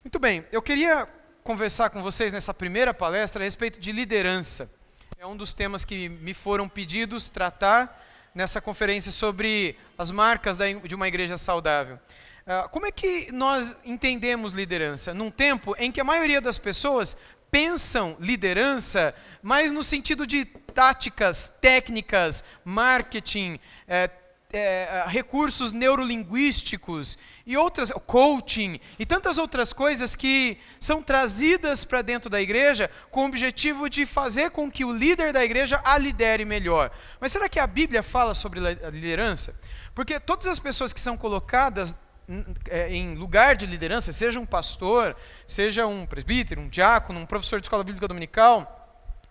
Muito bem, eu queria conversar com vocês nessa primeira palestra a respeito de liderança. É um dos temas que me foram pedidos tratar nessa conferência sobre as marcas de uma igreja saudável. Como é que nós entendemos liderança? Num tempo em que a maioria das pessoas pensam liderança, mas no sentido de táticas, técnicas, marketing, recursos neurolinguísticos e outras, coaching e tantas outras coisas que são trazidas para dentro da igreja com o objetivo de fazer com que o líder da igreja a lidere melhor. Mas será que a Bíblia fala sobre a liderança? Porque todas as pessoas que são colocadas em lugar de liderança, seja um pastor, seja um presbítero, um diácono, um professor de escola bíblica dominical,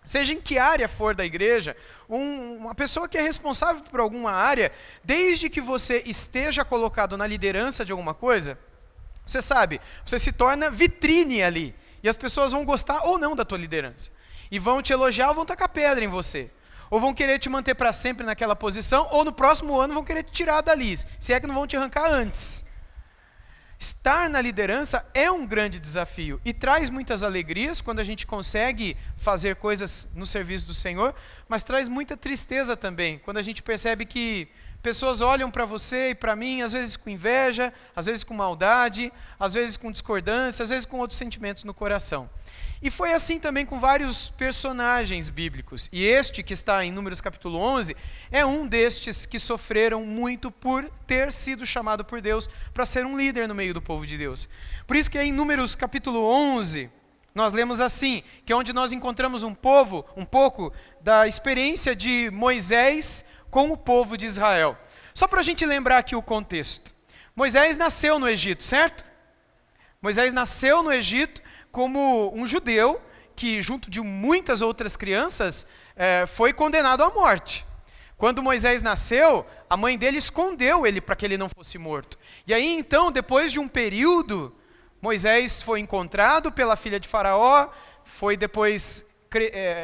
seja em que área for da igreja, uma pessoa que é responsável por alguma área, desde que você esteja colocado na liderança de alguma coisa, você sabe, você se torna vitrine ali, e as pessoas vão gostar ou não da tua liderança, e vão te elogiar ou vão tacar pedra em você, ou vão querer te manter para sempre naquela posição, ou no próximo ano vão querer te tirar dali, se é que não vão te arrancar antes. Estar na liderança é um grande desafio e traz muitas alegrias quando a gente consegue fazer coisas no serviço do Senhor, mas traz muita tristeza também, quando a gente percebe que pessoas olham para você e para mim, às vezes com inveja, às vezes com maldade, às vezes com discordância, às vezes com outros sentimentos no coração. E foi assim também com vários personagens bíblicos. E este que está em Números capítulo 11 é um destes que sofreram muito por ter sido chamado por Deus para ser um líder no meio do povo de Deus. Por isso que em Números capítulo 11 nós lemos assim, que é onde nós encontramos um pouco da experiência de Moisés com o povo de Israel. Só para a gente lembrar aqui o contexto. Moisés nasceu no Egito, certo? Moisés nasceu no Egito como um judeu que, junto de muitas outras crianças, foi condenado à morte. Quando Moisés nasceu, a mãe dele escondeu ele para que ele não fosse morto. E aí então, depois de um período, Moisés foi encontrado pela filha de Faraó, foi depois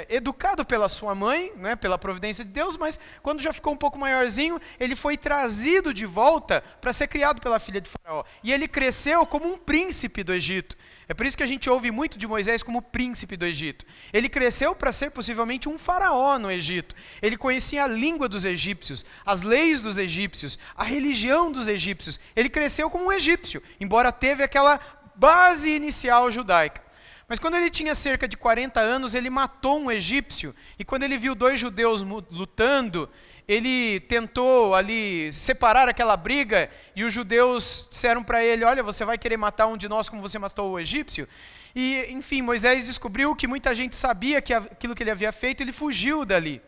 educado pela sua mãe, né, pela providência de Deus, mas quando já ficou um pouco maiorzinho, ele foi trazido de volta para ser criado pela filha de Faraó. E ele cresceu como um príncipe do Egito. É por isso que a gente ouve muito de Moisés como príncipe do Egito. Ele cresceu para ser possivelmente um faraó no Egito. Ele conhecia a língua dos egípcios, as leis dos egípcios, a religião dos egípcios. Ele cresceu como um egípcio, embora teve aquela base inicial judaica. Mas quando ele tinha cerca de 40 anos, ele matou um egípcio, e quando ele viu dois judeus lutando, ele tentou ali separar aquela briga, e os judeus disseram para ele, olha, você vai querer matar um de nós como você matou o egípcio? E, enfim, Moisés descobriu que muita gente sabia que aquilo que ele havia feito, ele fugiu dali,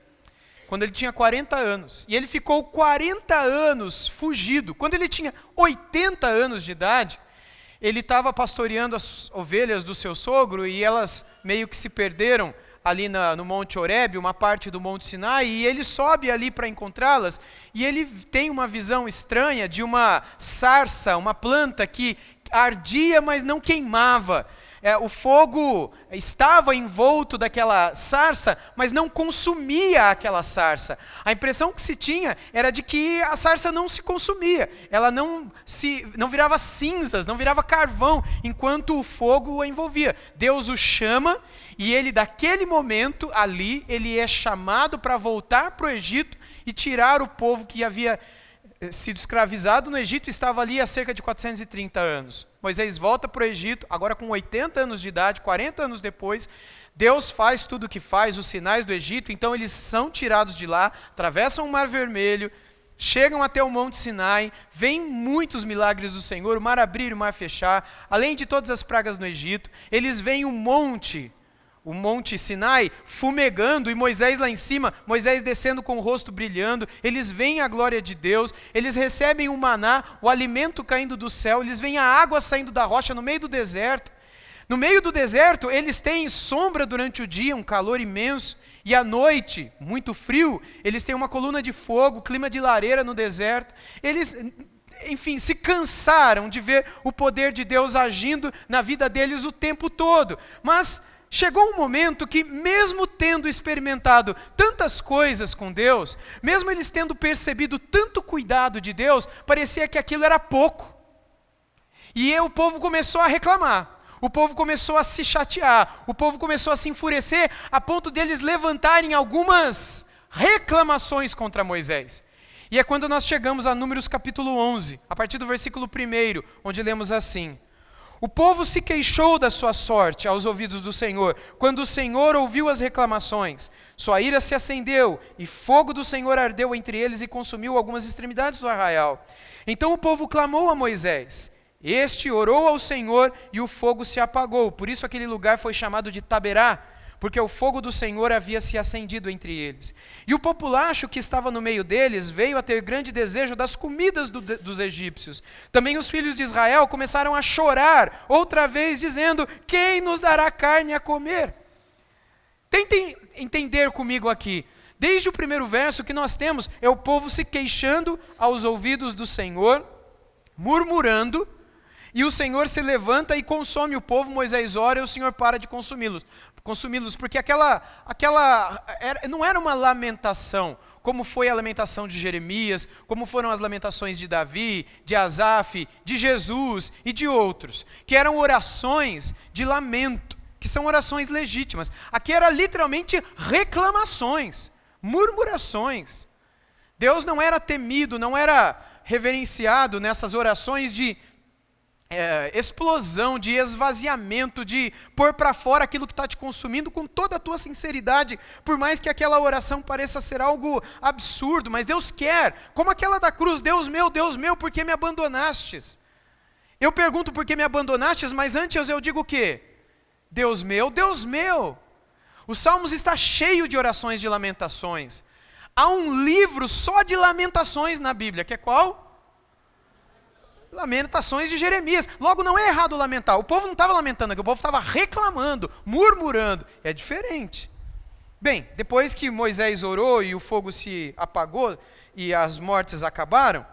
quando ele tinha 40 anos. E ele ficou 40 anos fugido. Quando ele tinha 80 anos de idade, ele estava pastoreando as ovelhas do seu sogro e elas meio que se perderam ali no Monte Horebe, uma parte do Monte Sinai, e ele sobe ali para encontrá-las, e ele tem uma visão estranha de uma sarça, uma planta que ardia, mas não queimava. O fogo estava envolto daquela sarça, mas não consumia aquela sarça. A impressão que se tinha era de que a sarça não se consumia, ela não virava cinzas, não virava carvão, enquanto o fogo a envolvia. Deus o chama, e ele, daquele momento ali, ele é chamado para voltar para o Egito e tirar o povo que havia sido escravizado no Egito, estava ali há cerca de 430 anos. Moisés volta para o Egito, agora com 80 anos de idade, 40 anos depois, Deus faz tudo o que faz, os sinais do Egito, então eles são tirados de lá, atravessam o Mar Vermelho, chegam até o Monte Sinai, vêm muitos milagres do Senhor, o mar abrir e o mar fechar, além de todas as pragas no Egito, eles veem o Monte Sinai fumegando, e Moisés lá em cima, Moisés descendo com o rosto brilhando, eles veem a glória de Deus, eles recebem o maná, o alimento caindo do céu, eles veem a água saindo da rocha no meio do deserto. No meio do deserto, eles têm sombra durante o dia, um calor imenso, e à noite, muito frio, eles têm uma coluna de fogo, clima de lareira no deserto. Eles, enfim, se cansaram de ver o poder de Deus agindo na vida deles o tempo todo, mas chegou um momento que, mesmo tendo experimentado tantas coisas com Deus, mesmo eles tendo percebido tanto cuidado de Deus, parecia que aquilo era pouco. E o povo começou a reclamar. o povo começou a se chatear, o povo começou a se enfurecer, a ponto deles levantarem algumas reclamações contra Moisés. E é quando nós chegamos a Números capítulo 11, a partir do versículo 1, onde lemos assim: o povo se queixou da sua sorte aos ouvidos do Senhor, quando o Senhor ouviu as reclamações. Sua ira se acendeu, e fogo do Senhor ardeu entre eles e consumiu algumas extremidades do arraial. Então o povo clamou a Moisés. Este orou ao Senhor, e o fogo se apagou. Por isso aquele lugar foi chamado de Taberá, porque o fogo do Senhor havia se acendido entre eles. E o populacho que estava no meio deles veio a ter grande desejo das comidas dos egípcios. Também os filhos de Israel começaram a chorar outra vez, dizendo: quem nos dará carne a comer? Tentem entender comigo aqui. Desde o primeiro verso, o que nós temos é o povo se queixando aos ouvidos do Senhor, murmurando, e o Senhor se levanta e consome o povo. Moisés ora e o Senhor para de consumi-los, porque não era uma lamentação, como foi a lamentação de Jeremias, como foram as lamentações de Davi, de Asaf, de Jesus e de outros, que eram orações de lamento, que são orações legítimas. Aqui era literalmente reclamações, murmurações. Deus não era temido, não era reverenciado nessas orações de explosão, de esvaziamento, de pôr para fora aquilo que está te consumindo com toda a tua sinceridade, por mais que aquela oração pareça ser algo absurdo, mas Deus quer, como aquela da cruz: Deus meu, por que me abandonastes? Eu pergunto por que me abandonastes, mas antes eu digo o quê? Deus meu. O Salmos está cheio de orações de lamentações. Há um livro só de lamentações na Bíblia, que é qual? Lamentações de Jeremias. Logo, não é errado lamentar. O povo não estava lamentando aqui, o povo estava reclamando, murmurando. É diferente. Bem, depois que Moisés orou e o fogo se apagou e as mortes acabaram,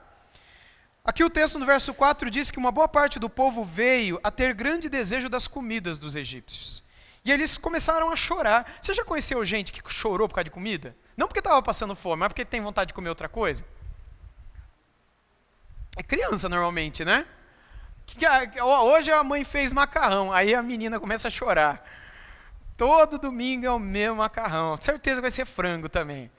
aqui o texto no verso 4 diz que uma boa parte do povo veio a ter grande desejo das comidas dos egípcios. E eles começaram a chorar. Você já conheceu gente que chorou por causa de comida? Não porque estava passando fome, mas porque tem vontade de comer outra coisa? É criança normalmente, né? Hoje a mãe fez macarrão, aí a menina começa a chorar. Todo domingo é o mesmo macarrão, certeza que vai ser frango também.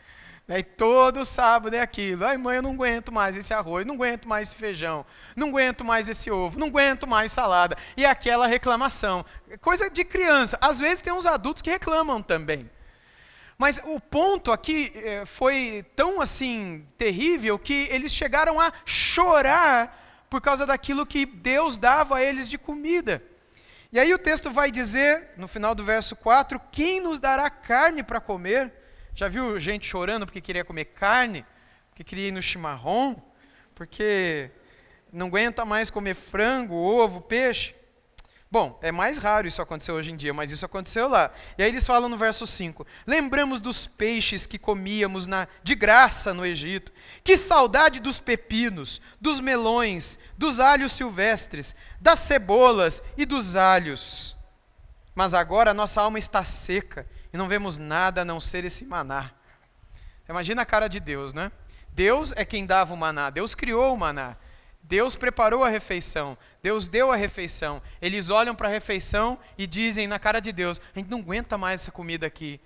E todo sábado é aquilo: ai mãe, eu não aguento mais esse arroz, não aguento mais esse feijão, não aguento mais esse ovo, não aguento mais salada. E aquela reclamação, coisa de criança. Às vezes tem uns adultos que reclamam também. Mas o ponto aqui foi tão assim terrível que eles chegaram a chorar por causa daquilo que Deus dava a eles de comida. E aí o texto vai dizer, no final do verso 4, quem nos dará carne para comer? Já viu gente chorando porque queria comer carne? Porque queria ir no chimarrão? Porque não aguenta mais comer frango, ovo, peixe? Bom, é mais raro isso acontecer hoje em dia, mas isso aconteceu lá. E aí eles falam no verso 5: lembramos dos peixes que comíamos de graça no Egito. Que saudade dos pepinos, dos melões, dos alhos silvestres, das cebolas e dos alhos. Mas agora a nossa alma está seca e não vemos nada a não ser esse maná. Imagina a cara de Deus, né? Deus é quem dava o maná, Deus criou o maná. Deus preparou a refeição, Deus deu a refeição. Eles olham para a refeição e dizem na cara de Deus: a gente não aguenta mais essa comida aqui.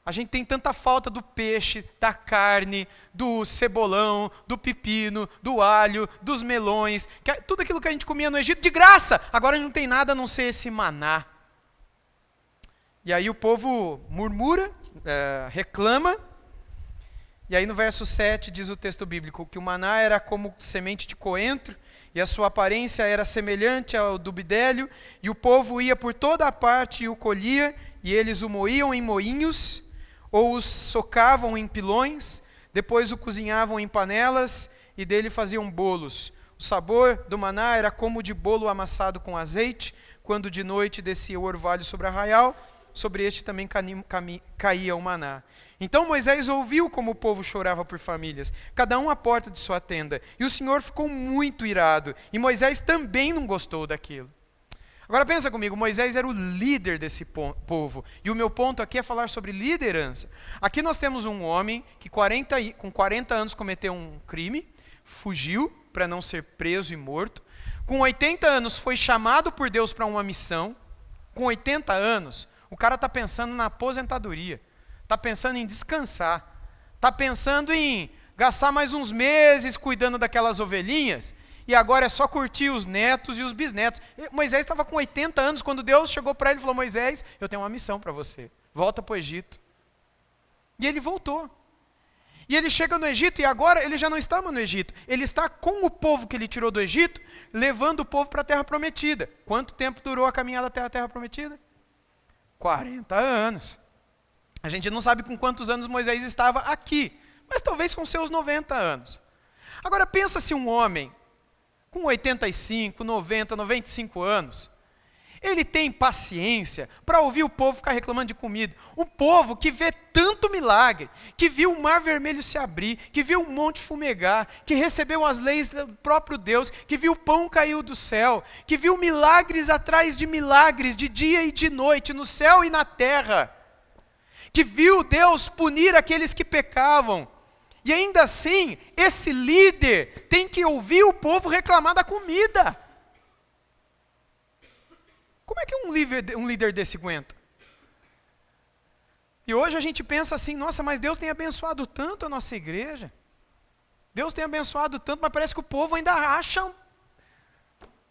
A gente tem tanta falta do peixe, da carne, do cebolão, do pepino, do alho, dos melões, tudo aquilo que a gente comia no Egito de graça. Agora a gente não tem nada a não ser esse maná. E aí o povo murmura, reclama. E aí no verso 7 diz o texto bíblico que o maná era como semente de coentro, e a sua aparência era semelhante ao do bidélio, e o povo ia por toda a parte e o colhia, e eles o moíam em moinhos, ou os socavam em pilões, depois o cozinhavam em panelas, e dele faziam bolos. O sabor do maná era como de bolo amassado com azeite, quando de noite descia o orvalho sobre o arraial, sobre este também caía o maná. Então Moisés ouviu como o povo chorava por famílias, cada um à porta de sua tenda. E o Senhor ficou muito irado. E Moisés também não gostou daquilo. Agora pensa comigo, Moisés era o líder desse povo. E o meu ponto aqui é falar sobre liderança. Aqui nós temos um homem que com 40 anos cometeu um crime, fugiu para não ser preso e morto. Com 80 anos foi chamado por Deus para uma missão. Com 80 anos, o cara está pensando na aposentadoria. Está pensando em descansar. Está pensando em gastar mais uns meses cuidando daquelas ovelhinhas. E agora é só curtir os netos e os bisnetos. Moisés estava com 80 anos quando Deus chegou para ele e falou: Moisés, eu tenho uma missão para você. Volta para o Egito. E ele voltou. E ele chega no Egito e agora ele já não estava no Egito. Ele está com o povo que ele tirou do Egito, levando o povo para a Terra Prometida. Quanto tempo durou a caminhada até a Terra Prometida? 40 anos. A gente não sabe com quantos anos Moisés estava aqui, mas talvez com seus 90 anos. Agora pensa se um homem com 85, 90, 95 anos, ele tem paciência para ouvir o povo ficar reclamando de comida. Um povo que vê tanto milagre, que viu o mar vermelho se abrir, que viu o monte fumegar, que recebeu as leis do próprio Deus, que viu o pão cair do céu, que viu milagres atrás de milagres, de dia e de noite, no céu e na terra, que viu Deus punir aqueles que pecavam. E ainda assim, esse líder tem que ouvir o povo reclamar da comida. Como é que um líder desse aguenta? E hoje a gente pensa assim: nossa, mas Deus tem abençoado tanto a nossa igreja. Deus tem abençoado tanto, mas parece que o povo ainda acha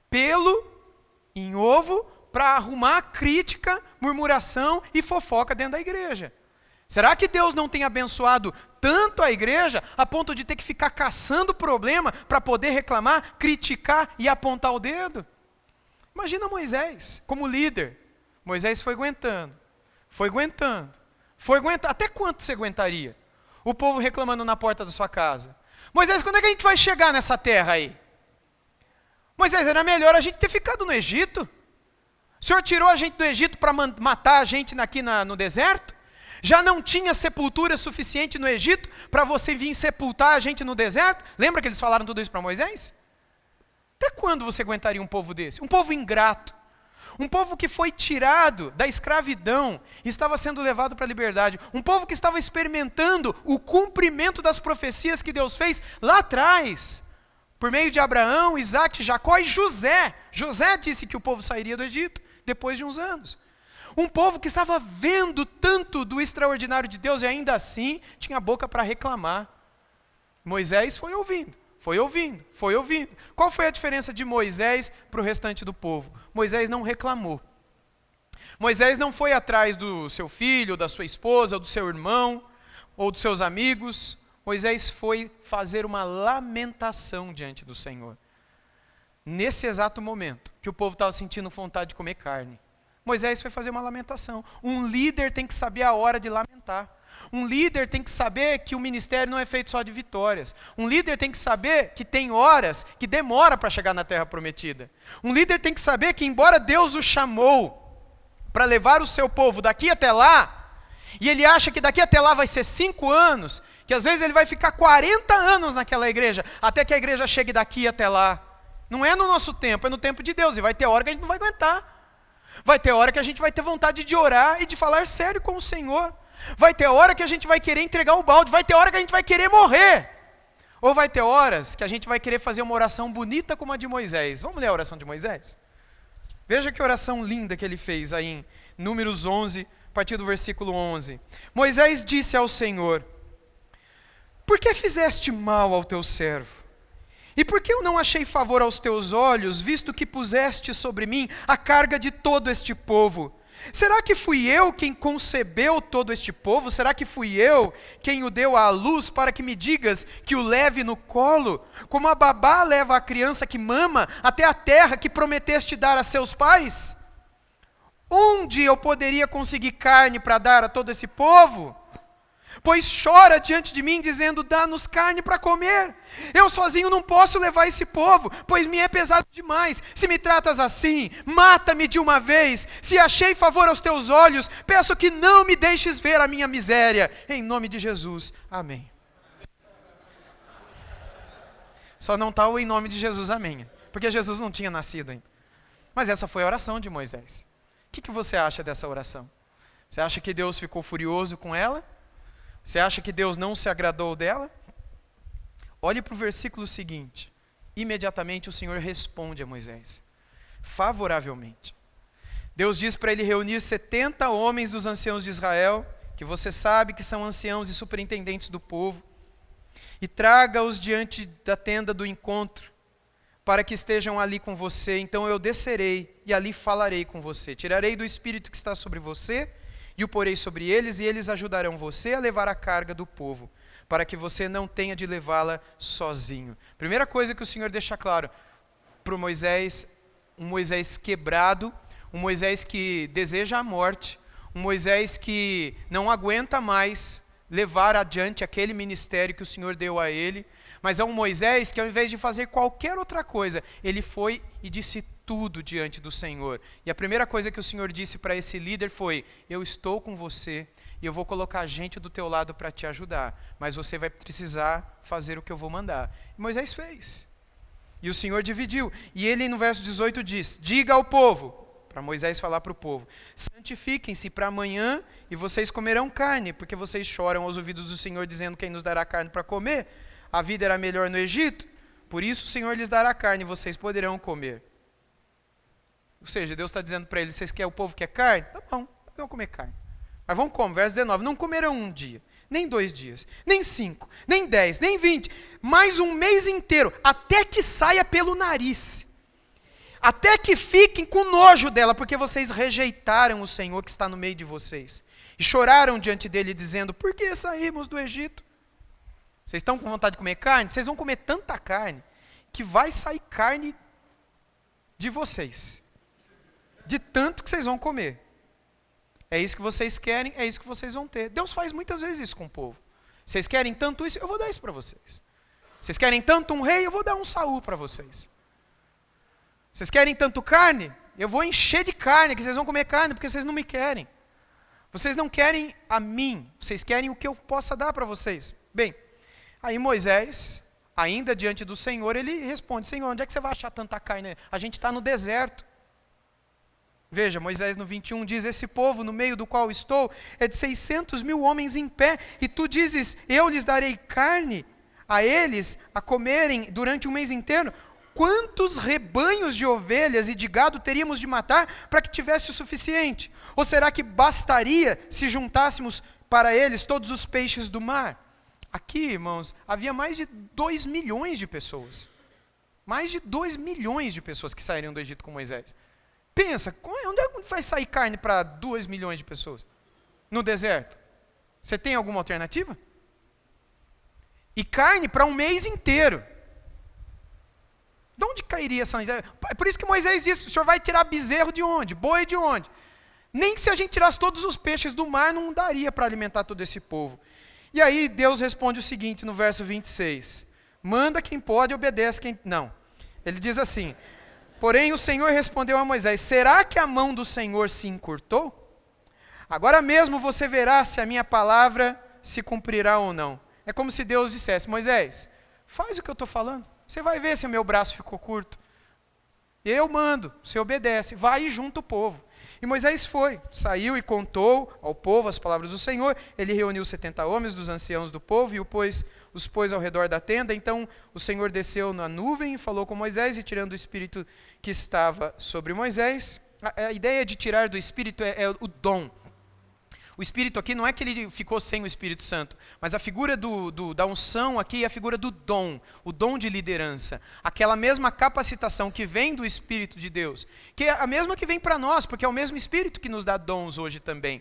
pelo em ovo para arrumar crítica, murmuração e fofoca dentro da igreja. Será que Deus não tem abençoado tanto a igreja a ponto de ter que ficar caçando problema para poder reclamar, criticar e apontar o dedo? Imagina Moisés como líder. Moisés foi aguentando. Até quanto você aguentaria? O povo reclamando na porta da sua casa. Moisés, quando é que a gente vai chegar nessa terra aí? Moisés, era melhor a gente ter ficado no Egito. O Senhor tirou a gente do Egito para matar a gente aqui no deserto? Já não tinha sepultura suficiente no Egito para você vir sepultar a gente no deserto? Lembra que eles falaram tudo isso para Moisés? Até quando você aguentaria um povo desse? Um povo ingrato. Um povo que foi tirado da escravidão e estava sendo levado para a liberdade. Um povo que estava experimentando o cumprimento das profecias que Deus fez lá atrás. Por meio de Abraão, Isaac, Jacó e José. José disse que o povo sairia do Egito depois de uns anos. Um povo que estava vendo tanto do extraordinário de Deus e ainda assim tinha boca para reclamar. Moisés foi ouvindo. Qual foi a diferença de Moisés para o restante do povo? Moisés não reclamou. Moisés não foi atrás do seu filho, da sua esposa, ou do seu irmão, ou dos seus amigos. Moisés foi fazer uma lamentação diante do Senhor. Nesse exato momento, que o povo estava sentindo vontade de comer carne, Moisés foi fazer uma lamentação. Um líder tem que saber a hora de lamentar. Um líder tem que saber que o ministério não é feito só de vitórias. Um líder tem que saber que tem horas que demora para chegar na terra prometida. Um líder tem que saber que, embora Deus o chamou para levar o seu povo daqui até lá, e ele acha que daqui até lá vai ser 5 anos, que às vezes ele vai ficar 40 anos naquela igreja, até que a igreja chegue daqui até lá. Não é no nosso tempo, é no tempo de Deus. E vai ter hora que a gente não vai aguentar. Vai ter hora que a gente vai ter vontade de orar e de falar sério com o Senhor. Vai ter hora que a gente vai querer entregar o balde. Vai ter hora que a gente vai querer morrer. Ou vai ter horas que a gente vai querer fazer uma oração bonita como a de Moisés. Vamos ler a oração de Moisés? Veja que oração linda que ele fez aí em Números 11, a partir do versículo 11. Moisés disse ao Senhor: por que fizeste mal ao teu servo? E por que eu não achei favor aos teus olhos, visto que puseste sobre mim a carga de todo este povo? Será que fui eu quem concebeu todo este povo? Será que fui eu quem o deu à luz para que me digas que o leve no colo, como a babá leva a criança que mama até a terra que prometeste dar a seus pais? Onde eu poderia conseguir carne para dar a todo esse povo? Pois chora diante de mim, dizendo: dá-nos carne para comer. Eu sozinho não posso levar esse povo, pois me é pesado demais. Se me tratas assim, mata-me de uma vez. Se achei favor aos teus olhos, peço que não me deixes ver a minha miséria. Em nome de Jesus, amém. Só não está o em nome de Jesus, amém, porque Jesus não tinha nascido ainda. Mas essa foi a oração de Moisés. O que você acha dessa oração? Você acha que Deus ficou furioso com ela? Você acha que Deus não se agradou dela? Olhe para o versículo seguinte. imediatamente o Senhor responde a Moisés, favoravelmente. Deus diz para ele reunir 70 homens dos anciãos de Israel, que você sabe que são anciãos e superintendentes do povo, e traga-os diante da tenda do encontro, para que estejam ali com você. Então eu descerei e ali falarei com você. Tirarei do espírito que está sobre você e o porei sobre eles, e eles ajudarão você a levar a carga do povo, para que você não tenha de levá-la sozinho. Primeira coisa que o Senhor deixa claro para Moisés, um Moisés quebrado, um Moisés que deseja a morte, um Moisés que não aguenta mais levar adiante aquele ministério que o Senhor deu a ele, mas é um Moisés que, ao invés de fazer qualquer outra coisa, ele foi e disse tudo diante do Senhor. E a primeira coisa que o Senhor disse para esse líder foi: eu estou com você e eu vou colocar gente do teu lado para te ajudar, mas você vai precisar fazer o que eu vou mandar. E Moisés fez. E o Senhor dividiu. E ele, no verso 18, diz: diga ao povo, para Moisés falar para o povo: santifiquem-se para amanhã e vocês comerão carne, porque vocês choram aos ouvidos do Senhor, dizendo: quem nos dará carne para comer? A vida era melhor no Egito, por isso o Senhor lhes dará carne e vocês poderão comer. Ou seja, Deus está dizendo para eles: vocês querem, o povo quer carne? Tá bom, vamos comer carne. Mas vamos como? Verso 19: não comerão um dia, nem 2 dias, nem 5, nem 10, nem 20, mais um mês inteiro, até que saia pelo nariz. Até que fiquem com nojo dela, porque vocês rejeitaram o Senhor que está no meio de vocês. E choraram diante dele, dizendo: por que saímos do Egito? Vocês estão com vontade de comer carne? Vocês vão comer tanta carne, que vai sair carne de vocês. De tanto que vocês vão comer. É isso que vocês querem, é isso que vocês vão ter. Deus faz muitas vezes isso com o povo. Vocês querem tanto isso, eu vou dar isso para vocês. Vocês querem tanto um rei, eu vou dar um Saul para vocês. Vocês querem tanto carne? Eu vou encher de carne, que vocês vão comer carne, porque vocês não me querem. Vocês não querem a mim, vocês querem o que eu possa dar para vocês. Bem, aí Moisés, ainda diante do Senhor, ele responde: Senhor, onde é que você vai achar tanta carne? A gente está no deserto. Veja, Moisés no 21 diz: esse povo no meio do qual estou é de 600 mil homens em pé, e tu dizes: eu lhes darei carne a eles a comerem durante um mês inteiro. Quantos rebanhos de ovelhas e de gado teríamos de matar para que tivesse o suficiente? Ou será que bastaria se juntássemos para eles todos os peixes do mar? Aqui, irmãos, havia mais de 2 milhões de pessoas. Mais de 2 milhões de pessoas que sairiam do Egito com Moisés. Pensa, onde é que vai sair carne para 2 milhões de pessoas? No deserto. Você tem alguma alternativa? E carne para um mês inteiro. De onde cairia essa... É por isso que Moisés disse: o senhor vai tirar bezerro de onde? Boi de onde? Nem que se a gente tirasse todos os peixes do mar, não daria para alimentar todo esse povo. E aí Deus responde o seguinte no verso 26. Manda quem pode, obedece quem... Não. Ele diz assim: porém o Senhor respondeu a Moisés: será que a mão do Senhor se encurtou? Agora mesmo você verá se a minha palavra se cumprirá ou não. É como se Deus dissesse: Moisés, faz o que eu estou falando. Você vai ver se o meu braço ficou curto. Eu mando, você obedece, vai e junta o povo. E Moisés foi, saiu e contou ao povo as palavras do Senhor. Ele reuniu 70 homens dos anciãos do povo e os pôs ao redor da tenda. Então o Senhor desceu na nuvem e falou com Moisés, e tirando o espírito que estava sobre Moisés. A ideia de tirar do espírito é o dom. O Espírito aqui não é que ele ficou sem o Espírito Santo, mas a figura da unção aqui é a figura do dom, o dom de liderança. Aquela mesma capacitação que vem do Espírito de Deus, que é a mesma que vem para nós, porque é o mesmo Espírito que nos dá dons hoje também.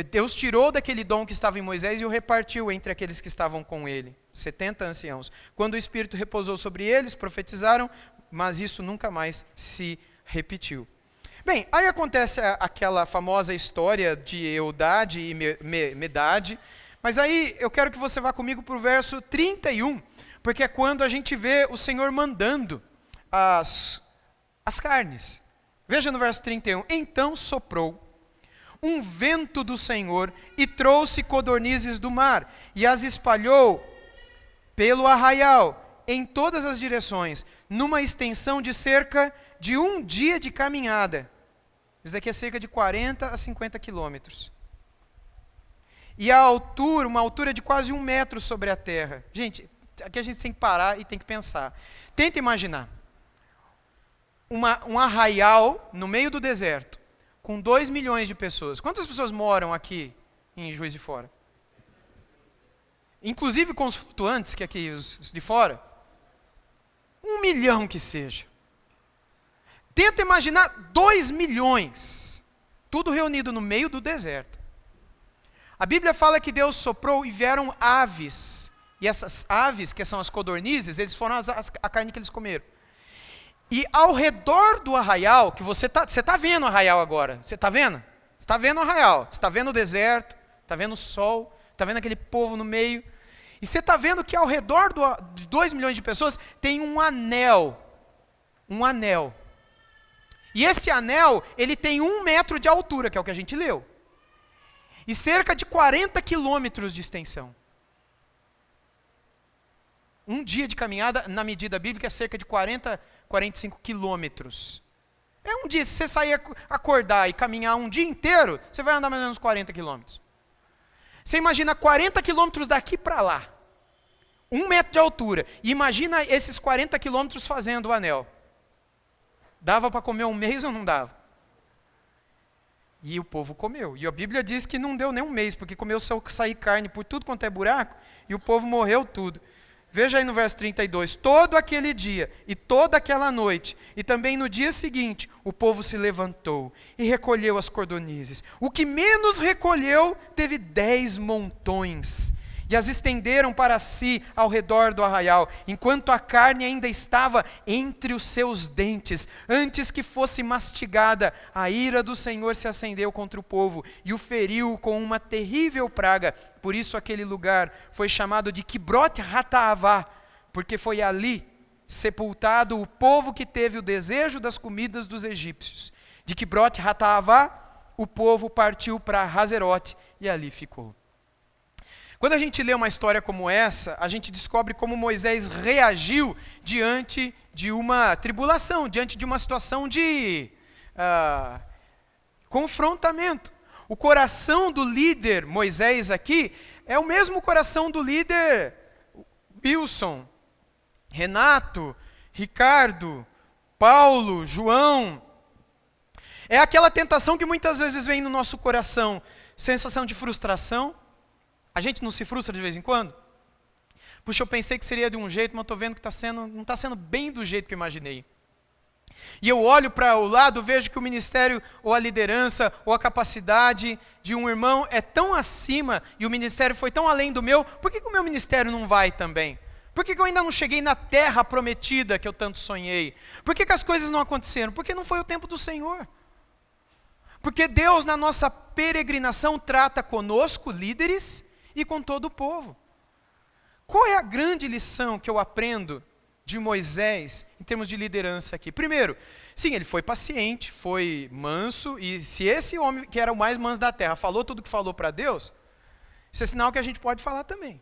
Deus tirou daquele dom que estava em Moisés e o repartiu entre aqueles que estavam com ele, 70 anciãos. Quando o Espírito repousou sobre eles, profetizaram, mas isso nunca mais se repetiu. Bem, aí acontece aquela famosa história de Eldade e Medade, mas aí eu quero que você vá comigo para o verso 31, porque é quando a gente vê o Senhor mandando as carnes. Veja no verso 31, então soprou um vento do Senhor e trouxe codornizes do mar, e as espalhou pelo arraial, em todas as direções, numa extensão de cerca de 1 dia de caminhada. Isso aqui é cerca de 40 a 50 quilômetros. E a altura, uma altura de quase 1 metro sobre a terra. Gente, aqui a gente tem que parar e tem que pensar. Tenta imaginar um arraial no meio do deserto, com 2 milhões de pessoas. Quantas pessoas moram aqui em Juiz de Fora? Inclusive com os flutuantes, que aqui os de fora. 1 milhão que seja. Tenta imaginar 2 milhões, tudo reunido no meio do deserto. A Bíblia fala que Deus soprou e vieram aves. E essas aves, que são as codornizes, eles foram a carne que eles comeram. E ao redor do arraial, que você tá vendo o arraial agora, você está vendo? Você está vendo o arraial, você está vendo o deserto, está vendo o sol, está vendo aquele povo no meio. E você está vendo que ao redor de 2 milhões de pessoas tem um anel. Um anel. E esse anel, ele tem 1 metro de altura, que é o que a gente leu. E cerca de 40 quilômetros de extensão. Um dia de caminhada, na medida bíblica, é cerca de 45 quilômetros. É um dia, se você sair, acordar e caminhar um dia inteiro, você vai andar mais ou menos 40 quilômetros. Você imagina 40 quilômetros daqui para lá. 1 metro de altura. E imagina esses 40 quilômetros fazendo o anel. Dava para comer um mês ou não dava? E o povo comeu. E a Bíblia diz que não deu nem um mês, porque começou a sair carne por tudo quanto é buraco, e o povo morreu tudo. Veja aí no verso 32, todo aquele dia e toda aquela noite, e também no dia seguinte, o povo se levantou e recolheu as cordonizes. O que menos recolheu teve 10 montões, e as estenderam para si ao redor do arraial, enquanto a carne ainda estava entre os seus dentes. Antes que fosse mastigada, a ira do Senhor se acendeu contra o povo, e o feriu com uma terrível praga. Por isso aquele lugar foi chamado de Quibrot Hataavá, porque foi ali sepultado o povo que teve o desejo das comidas dos egípcios. De Quibrot Hataavá, o povo partiu para Hazerote e ali ficou. Quando a gente lê uma história como essa, a gente descobre como Moisés reagiu diante de uma tribulação, diante de uma situação de confrontamento. O coração do líder Moisés aqui é o mesmo coração do líder Wilson, Renato, Ricardo, Paulo, João. É aquela tentação que muitas vezes vem no nosso coração, sensação de frustração. A gente não se frustra de vez em quando? Puxa, eu pensei que seria de um jeito, mas estou vendo que não está sendo bem do jeito que eu imaginei. E eu olho para o lado, vejo que o ministério, ou a liderança, ou a capacidade de um irmão é tão acima, e o ministério foi tão além do meu, por que o meu ministério não vai também? Por que eu ainda não cheguei na terra prometida que eu tanto sonhei? Por que as coisas não aconteceram? Porque não foi o tempo do Senhor. Porque Deus, na nossa peregrinação, trata conosco, líderes, e com todo o povo. Qual é a grande lição que eu aprendo de Moisés em termos de liderança aqui? Primeiro, sim, ele foi paciente, foi manso, e se esse homem que era o mais manso da terra falou tudo que falou para Deus, isso é sinal que a gente pode falar também.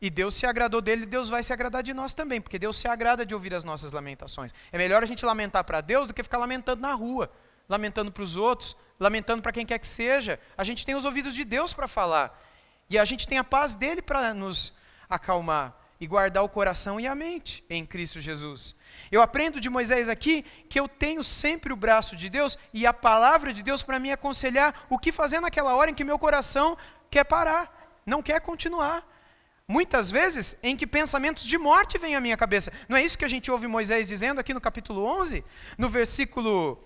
E Deus se agradou dele, Deus vai se agradar de nós também, porque Deus se agrada de ouvir as nossas lamentações. É melhor a gente lamentar para Deus do que ficar lamentando na rua, lamentando para os outros, lamentando para quem quer que seja. A gente tem os ouvidos de Deus para falar. E a gente tem a paz dele para nos acalmar e guardar o coração e a mente em Cristo Jesus. Eu aprendo de Moisés aqui que eu tenho sempre o braço de Deus e a palavra de Deus para me aconselhar o que fazer naquela hora em que meu coração quer parar, não quer continuar. Muitas vezes em que pensamentos de morte vêm à minha cabeça. Não é isso que a gente ouve Moisés dizendo aqui no capítulo 11? No versículo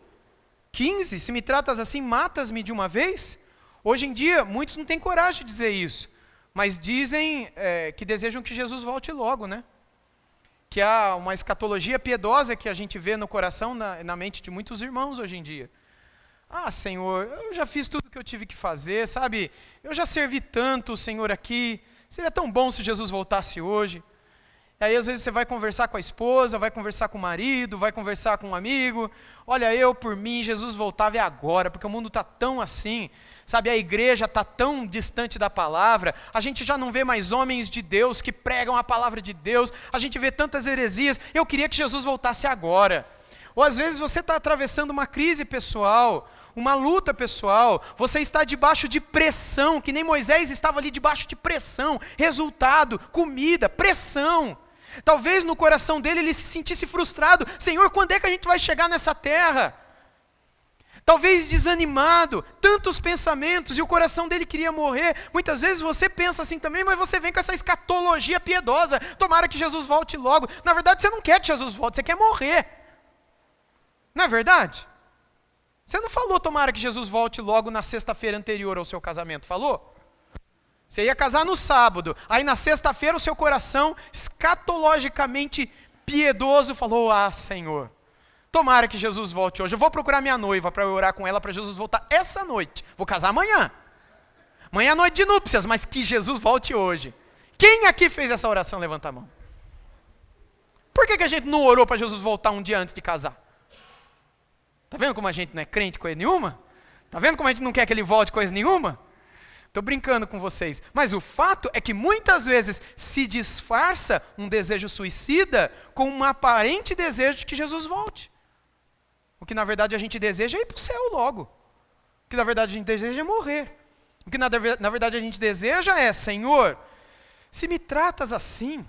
15, se me tratas assim, matas-me de uma vez? Hoje em dia, muitos não têm coragem de dizer isso, mas dizem que desejam que Jesus volte logo, né? Que há uma escatologia piedosa que a gente vê no coração, na mente de muitos irmãos hoje em dia. Ah, Senhor, eu já fiz tudo o que eu tive que fazer, sabe? Eu já servi tanto o Senhor aqui, seria tão bom se Jesus voltasse hoje. E aí, às vezes, você vai conversar com a esposa, vai conversar com o marido, vai conversar com um amigo. Olha, eu, por mim, Jesus voltava agora, porque o mundo está tão assim, sabe? A igreja está tão distante da palavra, a gente já não vê mais homens de Deus que pregam a palavra de Deus, a gente vê tantas heresias. Eu queria que Jesus voltasse agora. Ou às vezes você está atravessando uma crise pessoal, uma luta pessoal, você está debaixo de pressão, que nem Moisés estava ali debaixo de pressão, resultado, comida, pressão. Talvez no coração dele ele se sentisse frustrado, Senhor, quando é que a gente vai chegar nessa terra? Talvez desanimado, tantos pensamentos, e o coração dele queria morrer. Muitas vezes você pensa assim também, mas você vem com essa escatologia piedosa, tomara que Jesus volte logo. Na verdade você não quer que Jesus volte, você quer morrer. Não é verdade? Você não falou tomara que Jesus volte logo na sexta-feira anterior ao seu casamento, falou? Você ia casar no sábado, aí na sexta-feira o seu coração escatologicamente piedoso falou, Senhor, tomara que Jesus volte hoje, eu vou procurar minha noiva para eu orar com ela para Jesus voltar essa noite, vou casar amanhã. Amanhã é noite de núpcias, mas que Jesus volte hoje. Quem aqui fez essa oração, levanta a mão. Por que a gente não orou para Jesus voltar um dia antes de casar? Está vendo como a gente não é crente coisa nenhuma? Está vendo como a gente não quer que ele volte coisa nenhuma? Estou brincando com vocês. Mas o fato é que muitas vezes se disfarça um desejo suicida com um aparente desejo de que Jesus volte. O que na verdade a gente deseja é ir para o céu logo. O que na verdade a gente deseja é morrer. O que na verdade a gente deseja é, Senhor, se me tratas assim,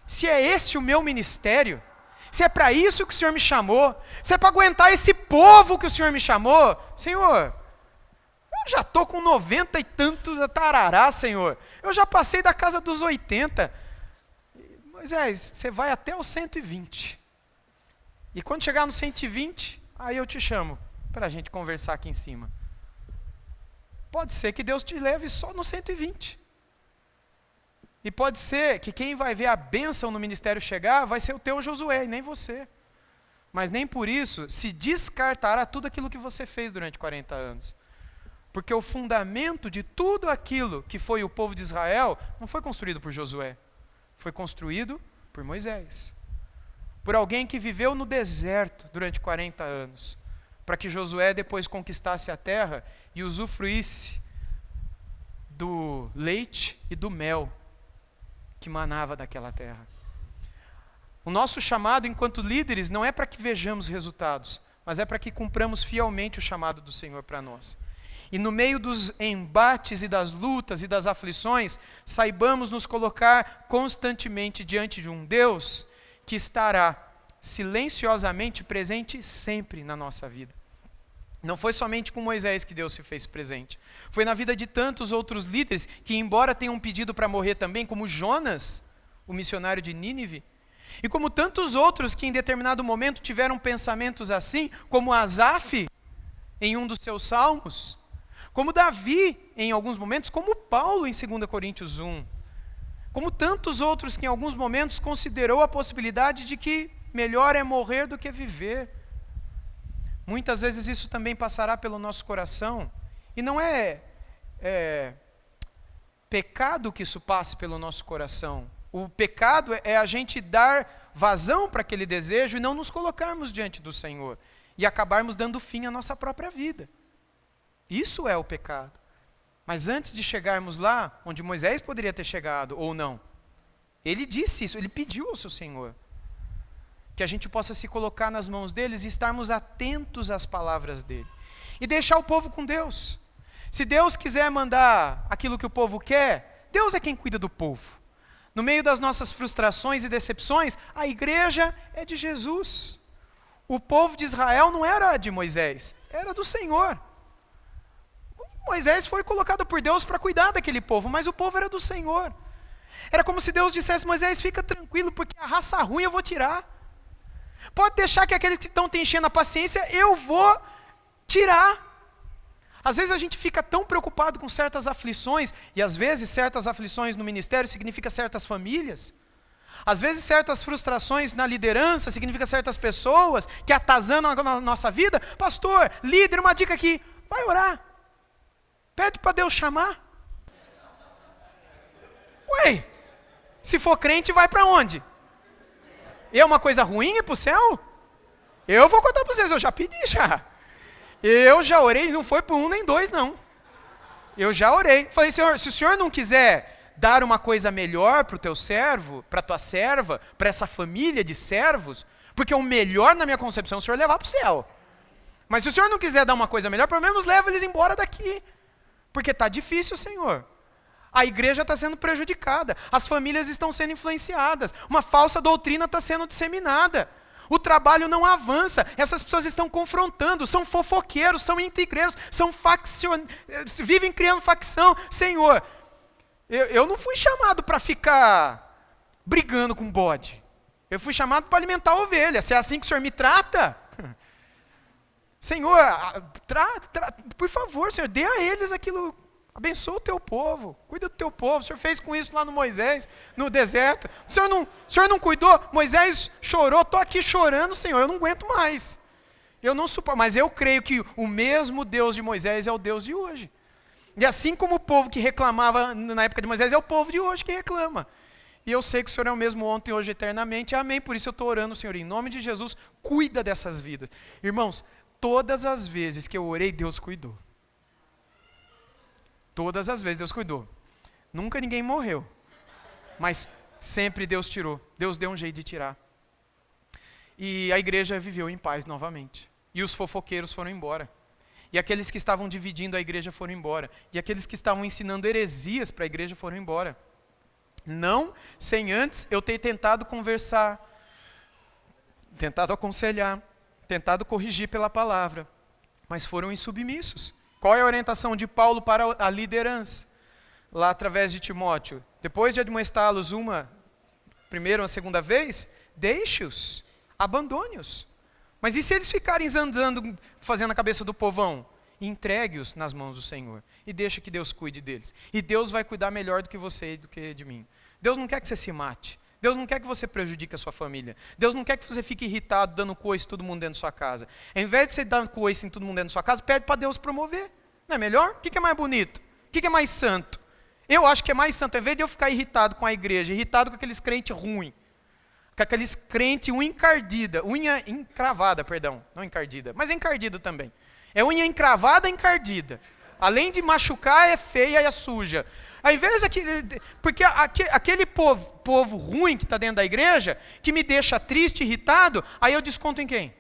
se é esse o meu ministério, se é para isso que o Senhor me chamou, se é para aguentar esse povo que o Senhor me chamou, Senhor, eu já estou com 90 e tantos tarará, Senhor, eu já passei da casa dos 80, Moisés, você vai até os 120, e quando chegar no 120, aí eu te chamo, para a gente conversar aqui em cima. Pode ser que Deus te leve só no 120, e pode ser que quem vai ver a bênção no ministério chegar vai ser o teu Josué e nem você. Mas nem por isso se descartará tudo aquilo que você fez durante 40 anos. Porque o fundamento de tudo aquilo que foi o povo de Israel não foi construído por Josué. Foi construído por Moisés. Por alguém que viveu no deserto durante 40 anos. Para que Josué depois conquistasse a terra e usufruísse do leite e do mel que manava daquela terra. O nosso chamado enquanto líderes não é para que vejamos resultados, mas é para que cumpramos fielmente o chamado do Senhor para nós. E no meio dos embates e das lutas e das aflições, saibamos nos colocar constantemente diante de um Deus que estará silenciosamente presente sempre na nossa vida. Não foi somente com Moisés que Deus se fez presente. Foi na vida de tantos outros líderes que, embora tenham pedido para morrer também, como Jonas, o missionário de Nínive, e como tantos outros que em determinado momento tiveram pensamentos assim, como Asaf, em um dos seus salmos, como Davi, em alguns momentos, como Paulo, em 2 Coríntios 1, como tantos outros que em alguns momentos considerou a possibilidade de que melhor é morrer do que viver. Muitas vezes isso também passará pelo nosso coração, e não é pecado que isso passe pelo nosso coração. O pecado é a gente dar vazão para aquele desejo e não nos colocarmos diante do Senhor, e acabarmos dando fim à nossa própria vida. Isso é o pecado. Mas antes de chegarmos lá, onde Moisés poderia ter chegado, ou não, ele disse isso, ele pediu ao seu Senhor, que a gente possa se colocar nas mãos deles e estarmos atentos às palavras dele. E deixar o povo com Deus. Se Deus quiser mandar aquilo que o povo quer, Deus é quem cuida do povo. No meio das nossas frustrações e decepções, a igreja é de Jesus. O povo de Israel não era de Moisés, era do Senhor. Moisés foi colocado por Deus para cuidar daquele povo, mas o povo era do Senhor. Era como se Deus dissesse, Moisés, fica tranquilo, porque a raça ruim eu vou tirar. Pode deixar que aqueles que estão te enchendo a paciência, eu vou tirar. Às vezes a gente fica tão preocupado com certas aflições, e às vezes certas aflições no ministério significa certas famílias. Às vezes certas frustrações na liderança significa certas pessoas que atazanam a nossa vida. Pastor, líder, uma dica aqui, vai orar. Pede para Deus chamar. Ué, se for crente vai para onde? É uma coisa ruim ir para o céu? Eu vou contar para vocês, eu já pedi já. Eu já orei, não foi por 1 nem 2 não. Eu já orei. Falei, Senhor, se o Senhor não quiser dar uma coisa melhor para o teu servo, para a tua serva, para essa família de servos, Porque o melhor na minha concepção é o Senhor levar para o céu. Mas se o Senhor não quiser dar uma coisa melhor, pelo menos leva eles embora daqui. Porque está difícil, Senhor. A igreja está sendo prejudicada. As famílias estão sendo influenciadas. Uma falsa doutrina está sendo disseminada. O trabalho não avança. Essas pessoas estão confrontando. São fofoqueiros, são integreiros, vivem criando facção. Senhor, eu não fui chamado para ficar brigando com bode. Eu fui chamado para alimentar a ovelha. Se é assim que o Senhor me trata... Senhor, por favor, Senhor, dê a eles aquilo, abençoa o teu povo, cuida do teu povo. O Senhor fez com isso lá no Moisés, no deserto. O Senhor não cuidou? Moisés chorou, estou aqui chorando, Senhor, eu não aguento mais. Eu não suporto, mas eu creio que o mesmo Deus de Moisés é o Deus de hoje. E assim como o povo que reclamava na época de Moisés, é o povo de hoje que reclama. E eu sei que o Senhor é o mesmo ontem, hoje, eternamente. Amém. Por isso eu estou orando, Senhor, em nome de Jesus, cuida dessas vidas. Irmãos, todas as vezes que eu orei, Deus cuidou. Todas as vezes Deus cuidou. Nunca ninguém morreu. Mas sempre Deus tirou. Deus deu um jeito de tirar. E a igreja viveu em paz novamente. E os fofoqueiros foram embora. E aqueles que estavam dividindo a igreja foram embora. E aqueles que estavam ensinando heresias para a igreja foram embora. Não sem antes eu ter tentado conversar, tentado aconselhar, tentado corrigir pela palavra, mas foram insubmissos. Qual é a orientação de Paulo para a liderança? Lá através de Timóteo. Depois de admoestá-los primeira ou segunda vez, deixe-os, abandone-os. Mas e se eles ficarem zanzando, fazendo a cabeça do povão? Entregue-os nas mãos do Senhor e deixa que Deus cuide deles. E Deus vai cuidar melhor do que você e do que de mim. Deus não quer que você se mate. Deus não quer que você prejudique a sua família. Deus não quer que você fique irritado dando coice em todo mundo dentro da sua casa. Ao invés de você dar coice em todo mundo dentro da sua casa, pede para Deus promover. Não é melhor? O que é mais bonito? O que é mais santo? Eu acho que é mais santo, ao invés de eu ficar irritado com a igreja, irritado com aqueles crentes ruins, com aqueles crentes unha encravada, não encardida, mas encardida também. É unha encravada, encardida. Além de machucar, é feia e é suja. Ao invés porque aquele povo ruim que está dentro da igreja, que me deixa triste, irritado, aí eu desconto em quem?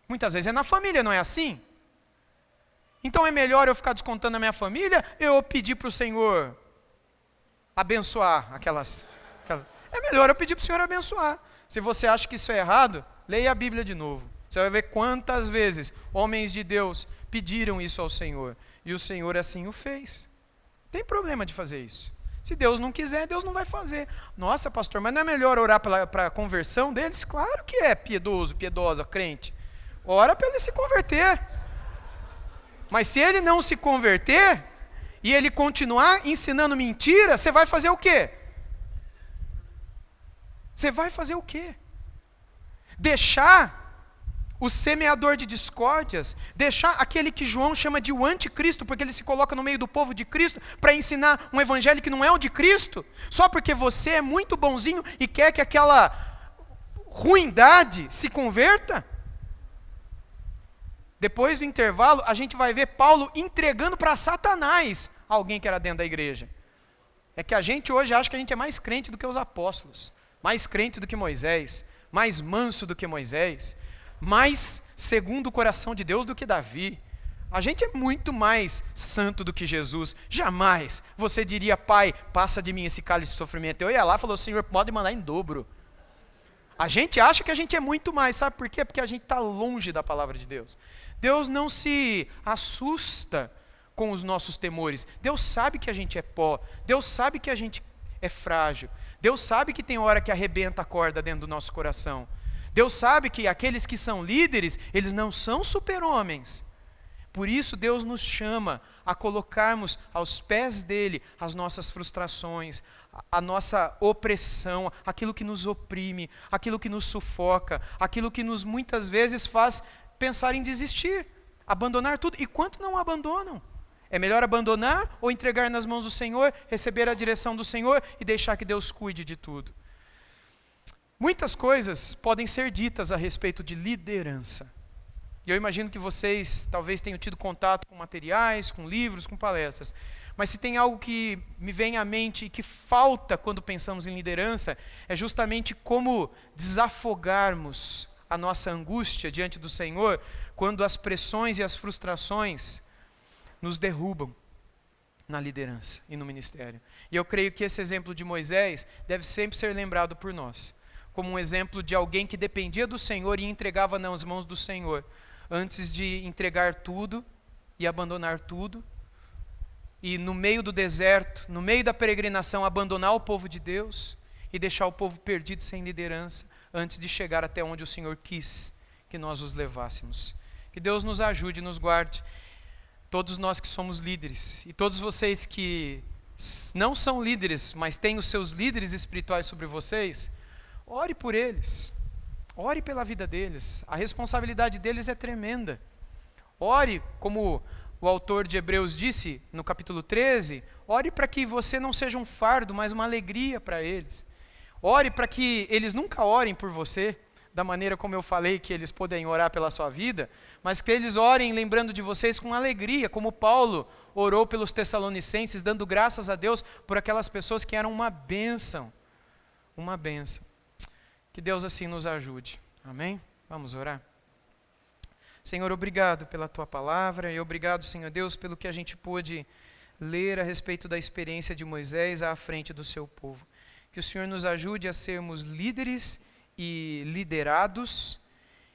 Muitas vezes é na família, não é assim? Então é melhor eu ficar descontando na minha família, eu pedir para o Senhor abençoar aquelas... É melhor eu pedir para o Senhor abençoar. Se você acha que isso é errado, leia a Bíblia de novo. Você vai ver quantas vezes homens de Deus pediram isso ao Senhor. E o Senhor assim o fez. Tem problema de fazer isso. Se Deus não quiser, Deus não vai fazer. Nossa, pastor, mas não é melhor orar para a conversão deles? Claro que é, piedosa, crente. Ora para ele se converter. Mas se ele não se converter, e ele continuar ensinando mentira, você vai fazer o quê? Você vai fazer o quê? Deixar o semeador de discórdias, deixar aquele que João chama de o anticristo, porque ele se coloca no meio do povo de Cristo, para ensinar um evangelho que não é o de Cristo, só porque você é muito bonzinho e quer que aquela ruindade se converta? Depois do intervalo, a gente vai ver Paulo entregando para Satanás alguém que era dentro da igreja. É que a gente hoje acha que a gente é mais crente do que os apóstolos, mais crente do que Moisés, mais manso do que Moisés, mais segundo o coração de Deus do que Davi. A gente é muito mais santo do que Jesus. Jamais você diria: Pai, passa de mim esse cálice de sofrimento. Eu ia lá e falou: Senhor, pode mandar em dobro. A gente acha que a gente é muito mais. Sabe por quê? Porque a gente está longe da palavra de Deus. Deus não se assusta com os nossos temores. Deus sabe que a gente é pó. Deus sabe que a gente é frágil. Deus sabe que tem hora que arrebenta a corda dentro do nosso coração. Deus sabe que aqueles que são líderes, eles não são super-homens. Por isso Deus nos chama a colocarmos aos pés dele as nossas frustrações, a nossa opressão, aquilo que nos oprime, aquilo que nos sufoca, aquilo que nos muitas vezes faz pensar em desistir, abandonar tudo. E quanto não abandonam? É melhor abandonar ou entregar nas mãos do Senhor, receber a direção do Senhor e deixar que Deus cuide de tudo. Muitas coisas podem ser ditas a respeito de liderança. E eu imagino que vocês talvez tenham tido contato com materiais, com livros, com palestras. Mas se tem algo que me vem à mente e que falta quando pensamos em liderança, é justamente como desafogarmos a nossa angústia diante do Senhor quando as pressões e as frustrações nos derrubam na liderança e no ministério. E eu creio que esse exemplo de Moisés deve sempre ser lembrado por nós, como um exemplo de alguém que dependia do Senhor e entregava nas mãos do Senhor, antes de entregar tudo e abandonar tudo, e no meio do deserto, no meio da peregrinação, abandonar o povo de Deus e deixar o povo perdido sem liderança, antes de chegar até onde o Senhor quis que nós os levássemos. Que Deus nos ajude e nos guarde, todos nós que somos líderes, e todos vocês que não são líderes, mas têm os seus líderes espirituais sobre vocês, ore por eles, ore pela vida deles, a responsabilidade deles é tremenda. Ore, como o autor de Hebreus disse no capítulo 13, ore para que você não seja um fardo, mas uma alegria para eles. Ore para que eles nunca orem por você, da maneira como eu falei que eles podem orar pela sua vida, mas que eles orem lembrando de vocês com alegria, como Paulo orou pelos Tessalonicenses, dando graças a Deus por aquelas pessoas que eram uma bênção. Uma bênção. Que Deus assim nos ajude. Amém? Vamos orar? Senhor, obrigado pela Tua palavra e obrigado, Senhor Deus, pelo que a gente pôde ler a respeito da experiência de Moisés à frente do seu povo. Que o Senhor nos ajude a sermos líderes e liderados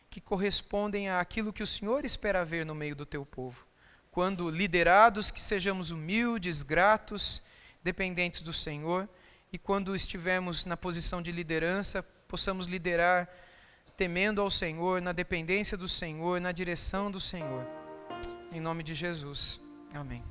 que correspondem àquilo que o Senhor espera ver no meio do Teu povo. Quando liderados, que sejamos humildes, gratos, dependentes do Senhor, e quando estivermos na posição de liderança, possamos liderar temendo ao Senhor, na dependência do Senhor, na direção do Senhor. Em nome de Jesus. Amém.